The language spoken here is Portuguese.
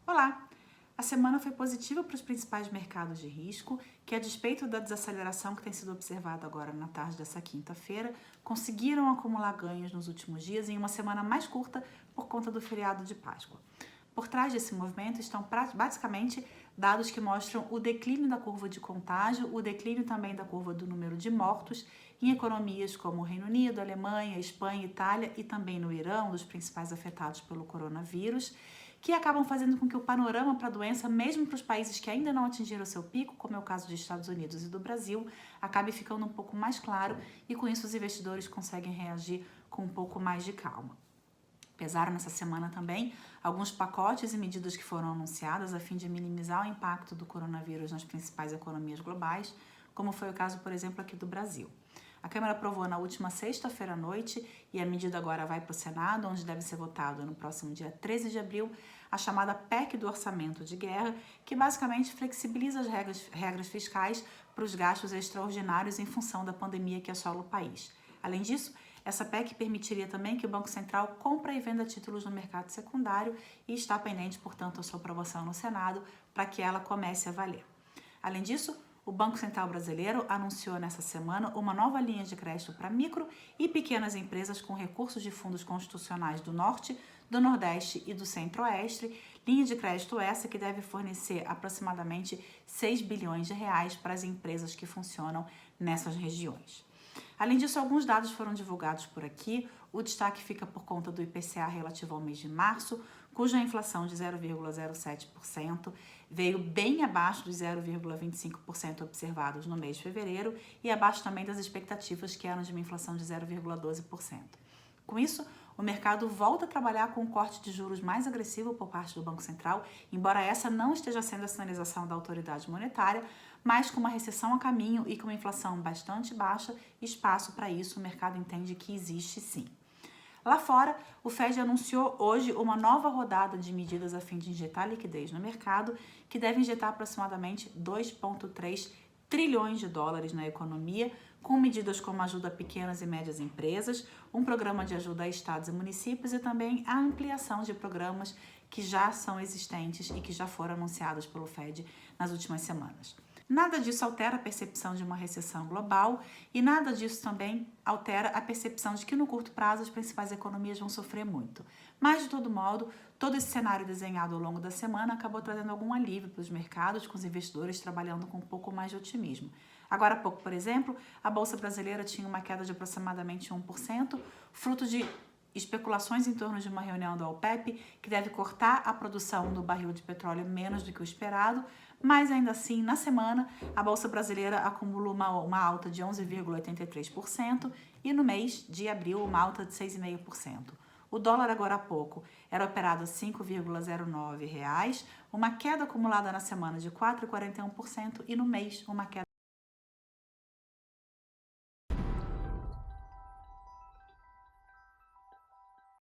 Olá! A semana foi positiva para os principais mercados de risco, que a despeito da desaceleração que tem sido observada agora na tarde dessa quinta-feira, conseguiram acumular ganhos nos últimos dias em uma semana mais curta por conta do feriado de Páscoa. Por trás desse movimento estão basicamente dados que mostram o declínio da curva de contágio, o declínio também da curva do número de mortos em economias como o Reino Unido, Alemanha, Espanha, Itália e também no Irã, um dos principais afetados pelo coronavírus, que acabam fazendo com que o panorama para a doença, mesmo para os países que ainda não atingiram seu pico, como é o caso dos Estados Unidos e do Brasil, acabe ficando um pouco mais claro e com isso os investidores conseguem reagir com um pouco mais de calma. Pesaram nessa semana também alguns pacotes e medidas que foram anunciadas a fim de minimizar o impacto do coronavírus nas principais economias globais, como foi o caso, por exemplo, aqui do Brasil. A Câmara aprovou na última sexta-feira à noite e a medida agora vai para o Senado, onde deve ser votado no próximo dia 13 de abril, a chamada PEC do Orçamento de Guerra, que basicamente flexibiliza as regras fiscais para os gastos extraordinários em função da pandemia que assola o país. Além disso, essa PEC permitiria também que o Banco Central compre e venda títulos no mercado secundário e está pendente, portanto, a sua aprovação no Senado para que ela comece a valer. Além disso, o Banco Central Brasileiro anunciou nessa semana uma nova linha de crédito para micro e pequenas empresas com recursos de fundos constitucionais do Norte, do Nordeste e do Centro-Oeste, linha de crédito essa que deve fornecer aproximadamente 6 bilhões de reais para as empresas que funcionam nessas regiões. Além disso, alguns dados foram divulgados por aqui. O destaque fica por conta do IPCA relativo ao mês de março, cuja inflação de 0,07% veio bem abaixo dos 0,25% observados no mês de fevereiro e abaixo também das expectativas que eram de uma inflação de 0,12%. Com isso, o mercado volta a trabalhar com um corte de juros mais agressivo por parte do Banco Central, embora essa não esteja sendo a sinalização da autoridade monetária, mas com uma recessão a caminho e com uma inflação bastante baixa, espaço para isso o mercado entende que existe sim. Lá fora, o Fed anunciou hoje uma nova rodada de medidas a fim de injetar liquidez no mercado, que deve injetar aproximadamente 2,3 trilhões de dólares na economia, com medidas como ajuda a pequenas e médias empresas, um programa de ajuda a estados e municípios e também a ampliação de programas que já são existentes e que já foram anunciados pelo Fed nas últimas semanas. Nada disso altera a percepção de uma recessão global e nada disso também altera a percepção de que no curto prazo as principais economias vão sofrer muito. Mas, de todo modo, todo esse cenário desenhado ao longo da semana acabou trazendo algum alívio para os mercados, com os investidores trabalhando com um pouco mais de otimismo. Agora há pouco, por exemplo, a Bolsa Brasileira tinha uma queda de aproximadamente 1%, fruto de especulações em torno de uma reunião da OPEP que deve cortar a produção do barril de petróleo menos do que o esperado, mas ainda assim, na semana, a Bolsa Brasileira acumula uma alta de 11,83% e no mês de abril uma alta de 6,5%. O dólar agora há pouco era operado a R$ 5,09, uma queda acumulada na semana de 4,41% e no mês uma queda